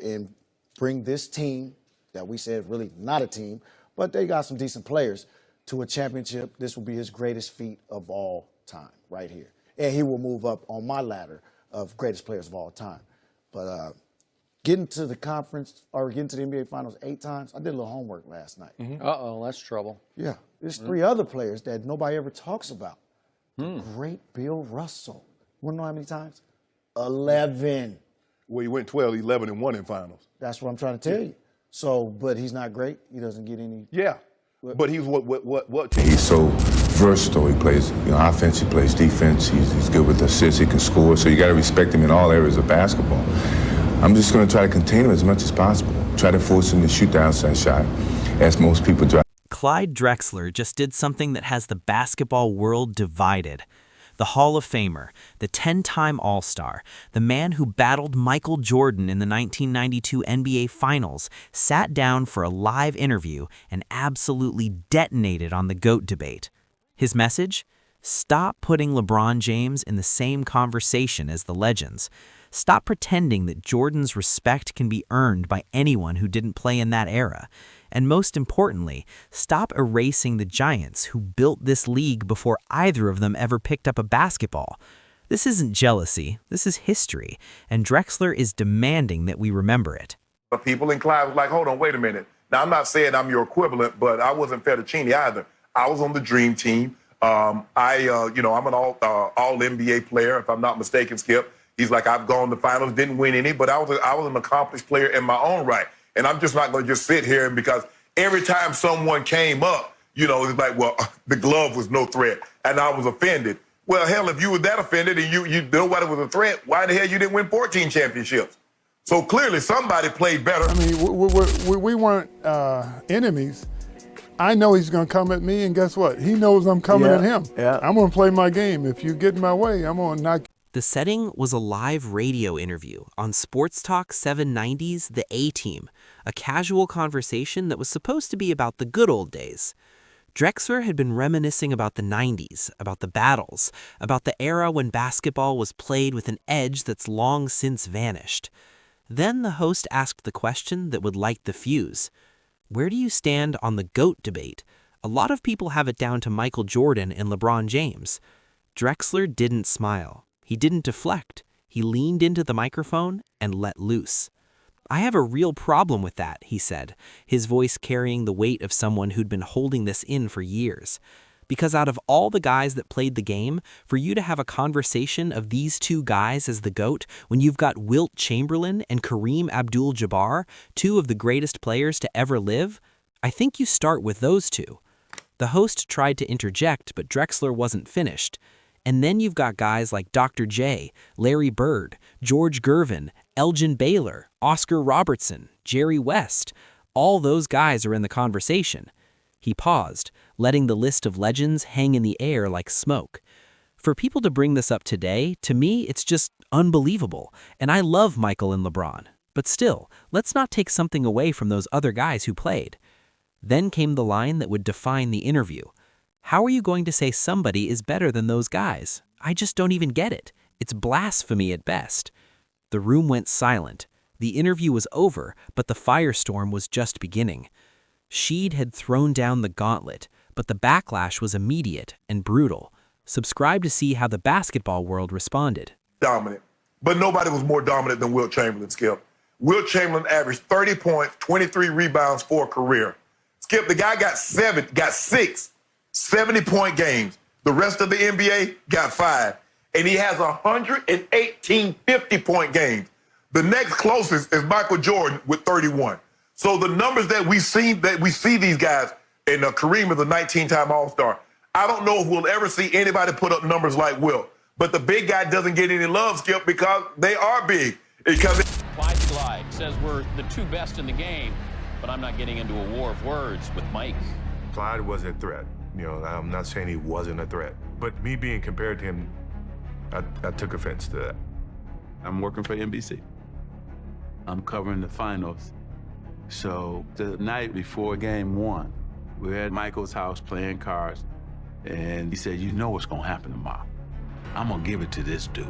here and bring this team that we said really not a team, but they got some decent players to a championship. This will be his greatest feat of all time right here. And he will move up on my ladder of greatest players of all time. But getting to the conference or getting to the NBA Finals 8 times, I did a little homework last night. Uh-oh, that's trouble. Yeah, there's 3 other players that nobody ever talks about. The great Bill Russell. You want to know how many times? 11. Well, he went 12, 11, and 1 in finals. That's what I'm trying to tell you. So, but he's not great. He doesn't get any. Yeah, but he's what? He's so versatile. He plays, offense. He plays defense. He's good with assists. He can score. So you got to respect him in all areas of basketball. I'm just going to try to contain him as much as possible. Try to force him to shoot the outside shot, as most people try. Clyde Drexler just did something that has the basketball world divided. The Hall of Famer, the 10-time All-Star, the man who battled Michael Jordan in the 1992 NBA Finals, sat down for a live interview and absolutely detonated on the GOAT debate. His message? Stop putting LeBron James in the same conversation as the legends. Stop pretending that Jordan's respect can be earned by anyone who didn't play in that era. And most importantly, stop erasing the giants who built this league before either of them ever picked up a basketball. This isn't jealousy, this is history, and Drexler is demanding that we remember it. But people in Clyde was like, hold on, wait a minute. Now, I'm not saying I'm your equivalent, but I wasn't fettuccine either. I was on the dream team. I'm an all NBA player, if I'm not mistaken, Skip. He's like, I've gone to finals, didn't win any, but I was an accomplished player in my own right. And I'm just not going to just sit here because every time someone came up, it's like, well, the glove was no threat, and I was offended. Well, hell, if you were that offended and you nobody was a threat, why the hell you didn't win 14 championships? So clearly somebody played better. I mean, we weren't enemies. I know he's going to come at me, and guess what? He knows I'm coming at him. Yeah. I'm going to play my game. If you get in my way, I'm going to knock. The setting was a live radio interview on Sports Talk 790's The A-Team, a casual conversation that was supposed to be about the good old days. Drexler had been reminiscing about the 90s, about the battles, about the era when basketball was played with an edge that's long since vanished. Then the host asked the question that would light the fuse. Where do you stand on the GOAT debate? A lot of people have it down to Michael Jordan and LeBron James. Drexler didn't smile. He didn't deflect. He leaned into the microphone and let loose. I have a real problem with that, he said, his voice carrying the weight of someone who'd been holding this in for years. Because out of all the guys that played the game, for you to have a conversation of these 2 guys as the GOAT when you've got Wilt Chamberlain and Kareem Abdul-Jabbar, 2 of the greatest players to ever live, I think you start with those 2. The host tried to interject, but Drexler wasn't finished. And then you've got guys like Dr. J, Larry Bird, George Gervin, Elgin Baylor, Oscar Robertson, Jerry West. All those guys are in the conversation. He paused, letting the list of legends hang in the air like smoke. For people to bring this up today, to me, it's just unbelievable. And I love Michael and LeBron. But still, let's not take something away from those other guys who played. Then came the line that would define the interview. How are you going to say somebody is better than those guys? I just don't even get it. It's blasphemy at best. The room went silent. The interview was over, but the firestorm was just beginning. Sheed had thrown down the gauntlet, but the backlash was immediate and brutal. Subscribe to see how the basketball world responded. Dominant. But nobody was more dominant than Wilt Chamberlain, Skip. Wilt Chamberlain averaged 30 points, 23 rebounds for a career. Skip, the guy got 6 70-point games. The rest of the NBA got 5. And he has 118 50-point games. The next closest is Michael Jordan with 31. So the numbers that we see these guys, and Kareem is a 19-time All-Star. I don't know if we'll ever see anybody put up numbers like Wilt. But the big guy doesn't get any love, Skip, because they are big. Clyde says we're the 2 best in the game, but I'm not getting into a war of words with Mike. Clyde wasn't a threat. I'm not saying he wasn't a threat. But me being compared to him, I took offense to that. I'm working for NBC. I'm covering the finals. So the night before game 1, we were at Michael's house playing cards, and he said, you know what's gonna happen tomorrow. I'm gonna give it to this dude.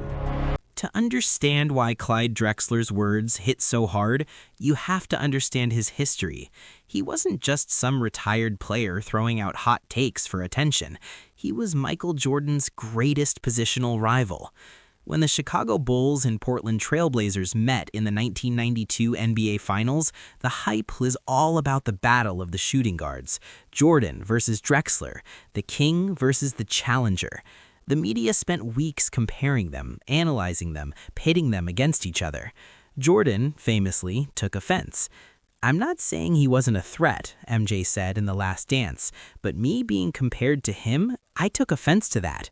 To understand why Clyde Drexler's words hit so hard, you have to understand his history. He wasn't just some retired player throwing out hot takes for attention. He was Michael Jordan's greatest positional rival. When the Chicago Bulls and Portland Trail Blazers met in the 1992 NBA Finals, the hype was all about the battle of the shooting guards. Jordan versus Drexler, the king versus the challenger. The media spent weeks comparing them, analyzing them, pitting them against each other. Jordan, famously, took offense. "I'm not saying he wasn't a threat," MJ said in The Last Dance, "but me being compared to him, I took offense to that."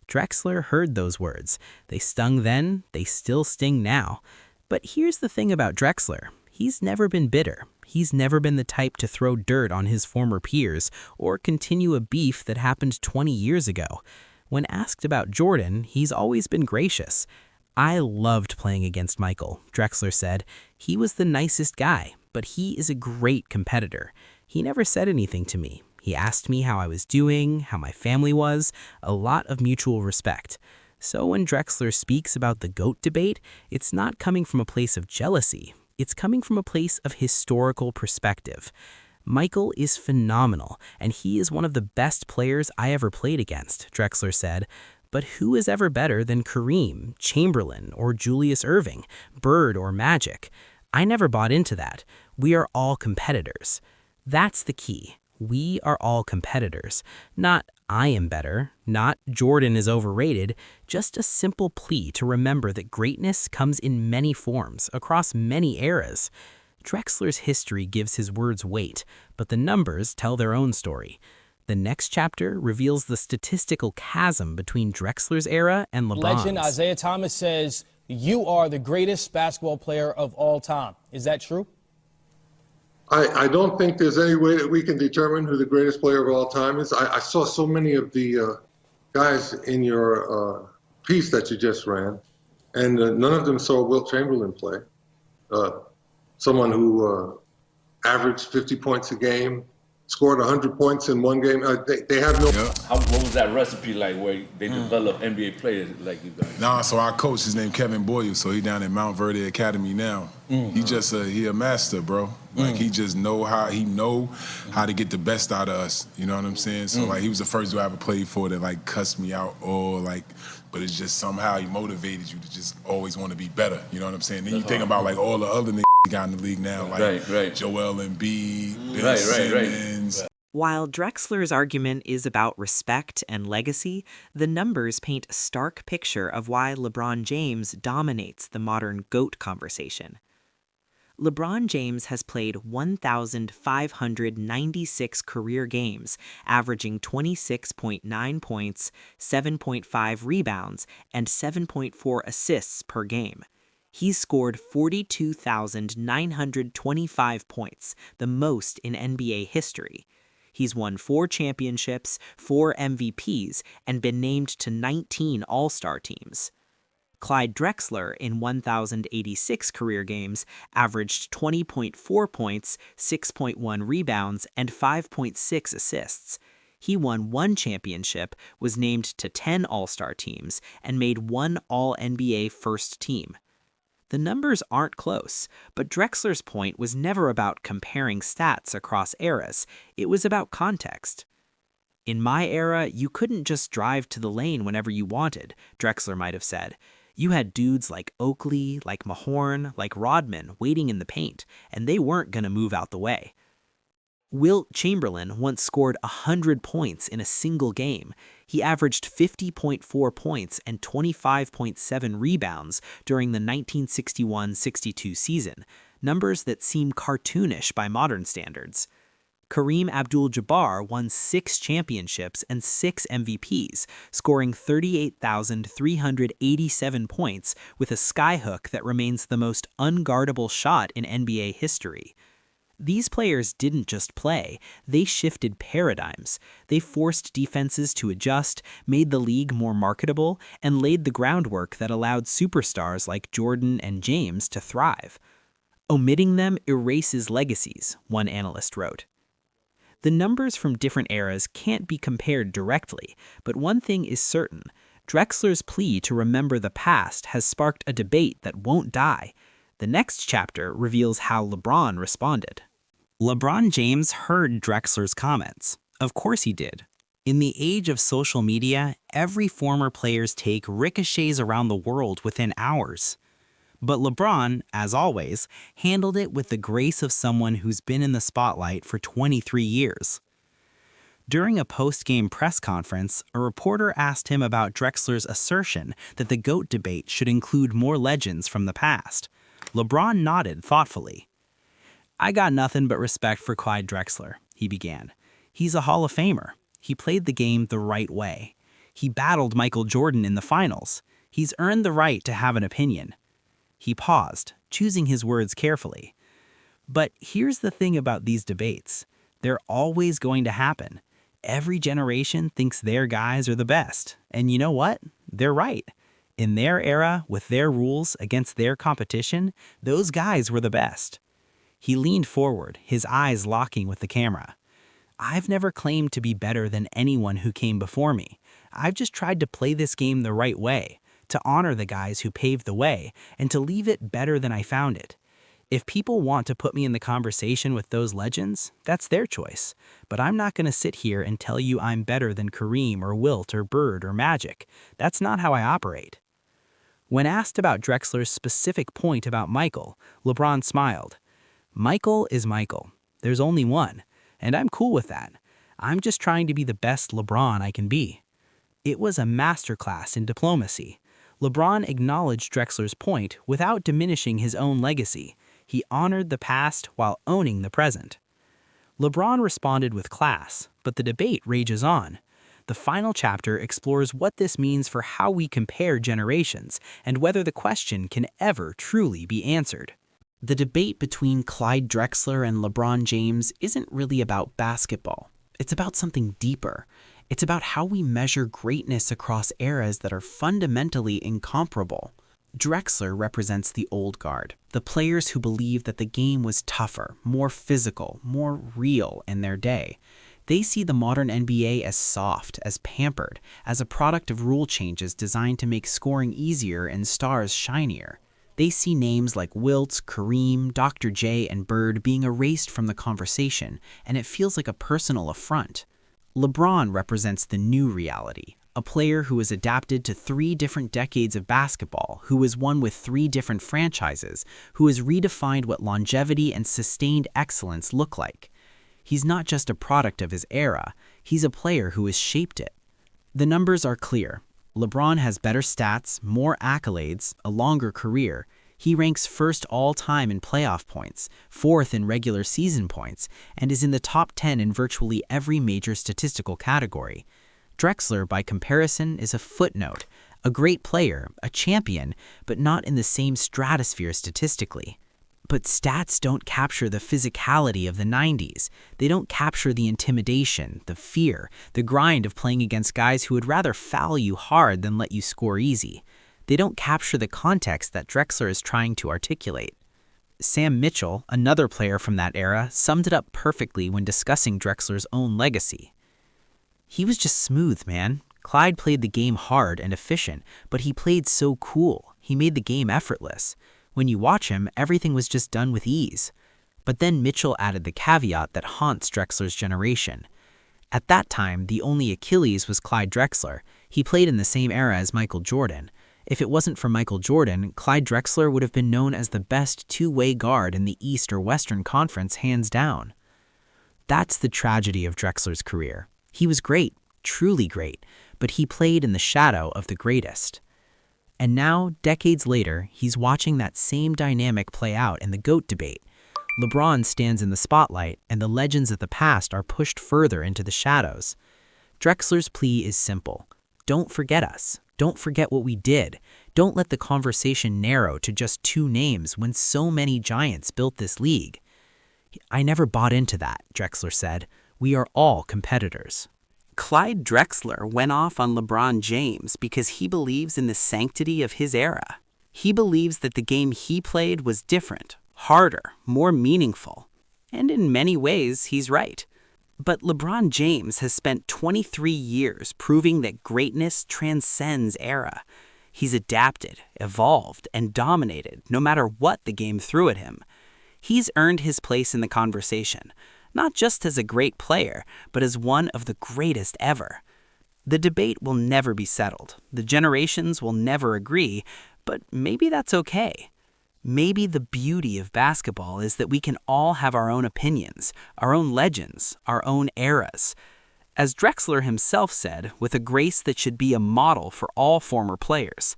Drexler heard those words. They stung then, they still sting now. But here's the thing about Drexler. He's never been bitter. He's never been the type to throw dirt on his former peers or continue a beef that happened 20 years ago. When asked about Jordan, he's always been gracious. "I loved playing against Michael," Drexler said. "He was the nicest guy, but he is a great competitor. He never said anything to me. He asked me how I was doing, how my family was, a lot of mutual respect." So when Drexler speaks about the GOAT debate, it's not coming from a place of jealousy. It's coming from a place of historical perspective. "Michael is phenomenal, and he is one of the best players I ever played against," Drexler said. "But who is ever better than Kareem, Chamberlain, or Julius Erving, Bird, or Magic? I never bought into that. We are all competitors." That's the key. We are all competitors. Not "I am better," not "Jordan is overrated," just a simple plea to remember that greatness comes in many forms, across many eras. Drexler's history gives his words weight, but the numbers tell their own story. The next chapter reveals the statistical chasm between Drexler's era and LeBron's. Legend Isaiah Thomas says, "You are the greatest basketball player of all time." Is that true? I don't think there's any way that we can determine who the greatest player of all time is. I saw so many of the guys in your piece that you just ran, and none of them saw Wilt Chamberlain play. Someone who averaged 50 points a game, scored 100 points in one game. They have no... What was that recipe like where they develop NBA players like you guys? Nah, so our coach, his name Kevin Boyle, so he down at Mount Verde Academy now. He just he a master, bro. Like he just know how to get the best out of us. You know what I'm saying? So like he was the first dude I ever played for that like cussed me out or like, but it's just somehow he motivated you to just always want to be better. You know what I'm saying? Then you think about like all the other niggas got in the league now, like Joel Embiid, Ben Simmons. While Drexler's argument is about respect and legacy, the numbers paint a stark picture of why LeBron James dominates the modern GOAT conversation. LeBron James has played 1,596 career games, averaging 26.9 points, 7.5 rebounds, and 7.4 assists per game. He's scored 42,925 points, the most in NBA history. He's won 4 championships, 4 MVPs, and been named to 19 All-Star teams. Clyde Drexler, in 1,086 career games, averaged 20.4 points, 6.1 rebounds, and 5.6 assists. He won 1 championship, was named to 10 All-Star teams, and made 1 All-NBA first team. The numbers aren't close, but Drexler's point was never about comparing stats across eras. It was about context. "In my era, you couldn't just drive to the lane whenever you wanted," Drexler might have said. "You had dudes like Oakley, like Mahorn, like Rodman waiting in the paint, and they weren't going to move out the way." Wilt Chamberlain once scored 100 points in a single game. He averaged 50.4 points and 25.7 rebounds during the 1961-62 season, numbers that seem cartoonish by modern standards. Kareem Abdul-Jabbar won 6 championships and 6 MVPs, scoring 38,387 points with a skyhook that remains the most unguardable shot in NBA history. These players didn't just play, they shifted paradigms. They forced defenses to adjust, made the league more marketable, and laid the groundwork that allowed superstars like Jordan and James to thrive. "Omitting them erases legacies," one analyst wrote. The numbers from different eras can't be compared directly, but one thing is certain. Drexler's plea to remember the past has sparked a debate that won't die. The next chapter reveals how LeBron responded. LeBron James heard Drexler's comments. Of course he did. In the age of social media, every former player's take ricochets around the world within hours. But LeBron, as always, handled it with the grace of someone who's been in the spotlight for 23 years. During a post-game press conference, a reporter asked him about Drexler's assertion that the GOAT debate should include more legends from the past. LeBron nodded thoughtfully. "I got nothing but respect for Clyde Drexler," he began. "He's a Hall of Famer. He played the game the right way. He battled Michael Jordan in the finals. He's earned the right to have an opinion." He paused, choosing his words carefully. But here's the thing about these debates. They're always going to happen. Every generation thinks their guys are the best. And you know what? They're right. In their era, with their rules against their competition, those guys were the best. He leaned forward, his eyes locking with the camera. "I've never claimed to be better than anyone who came before me. I've just tried to play this game the right way, to honor the guys who paved the way, and to leave it better than I found it. If people want to put me in the conversation with those legends, that's their choice. But I'm not going to sit here and tell you I'm better than Kareem or Wilt or Bird or Magic. That's not how I operate." When asked about Drexler's specific point about Michael, LeBron smiled. "Michael is Michael. There's only one. And I'm cool with that. I'm just trying to be the best LeBron I can be." It was a masterclass in diplomacy. LeBron acknowledged Drexler's point without diminishing his own legacy. He honored the past while owning the present. LeBron responded with class, but the debate rages on. The final chapter explores what this means for how we compare generations and whether the question can ever truly be answered. The debate between Clyde Drexler and LeBron James isn't really about basketball. It's about something deeper. It's about how we measure greatness across eras that are fundamentally incomparable. Drexler represents the old guard, the players who believe that the game was tougher, more physical, more real in their day. They see the modern NBA as soft, as pampered, as a product of rule changes designed to make scoring easier and stars shinier. They see names like Wilt, Kareem, Dr. J, and Bird being erased from the conversation, and it feels like a personal affront. LeBron represents the new reality, a player who has adapted to 3 different decades of basketball, who has won with 3 different franchises, who has redefined what longevity and sustained excellence look like. He's not just a product of his era, he's a player who has shaped it. The numbers are clear. LeBron has better stats, more accolades, a longer career. He ranks first all-time in playoff points, 4th in regular season points, and is in the top 10 in virtually every major statistical category. Drexler, by comparison, is a footnote, a great player, a champion, but not in the same stratosphere statistically. But stats don't capture the physicality of the 90s. They don't capture the intimidation, the fear, the grind of playing against guys who would rather foul you hard than let you score easy. They don't capture the context that Drexler is trying to articulate. Sam Mitchell, another player from that era, summed it up perfectly when discussing Drexler's own legacy. "He was just smooth, man. Clyde played the game hard and efficient, but he played so cool. He made the game effortless. When you watch him, everything was just done with ease." But then Mitchell added the caveat that haunts Drexler's generation. At that time, the only Achilles was Clyde Drexler. He played in the same era as Michael Jordan. If it wasn't for Michael Jordan, Clyde Drexler would have been known as the best two-way guard in the East or Western Conference hands down. That's the tragedy of Drexler's career. He was great, truly great, but he played in the shadow of the greatest. And now, decades later, he's watching that same dynamic play out in the GOAT debate. LeBron stands in the spotlight, and the legends of the past are pushed further into the shadows. Drexler's plea is simple. Don't forget us. Don't forget what we did. Don't let the conversation narrow to just 2 names when so many giants built this league. "I never bought into that," Drexler said. "We are all competitors." Clyde Drexler went off on LeBron James because he believes in the sanctity of his era. He believes that the game he played was different, harder, more meaningful. And in many ways, he's right. But LeBron James has spent 23 years proving that greatness transcends era. He's adapted, evolved, and dominated no matter what the game threw at him. He's earned his place in the conversation, not just as a great player, but as one of the greatest ever. The debate will never be settled. The generations will never agree, but maybe that's okay. Maybe the beauty of basketball is that we can all have our own opinions, our own legends, our own eras. As Drexler himself said, with a grace that should be a model for all former players,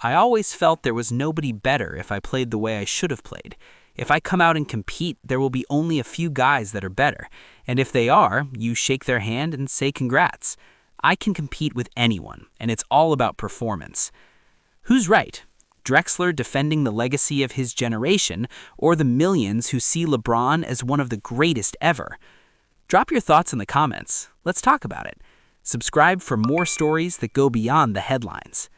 "I always felt there was nobody better if I played the way I should have played. If I come out and compete, there will be only a few guys that are better. And if they are, you shake their hand and say congrats. I can compete with anyone, and it's all about performance." Who's right? Drexler defending the legacy of his generation, or the millions who see LeBron as one of the greatest ever? Drop your thoughts in the comments. Let's talk about it. Subscribe for more stories that go beyond the headlines.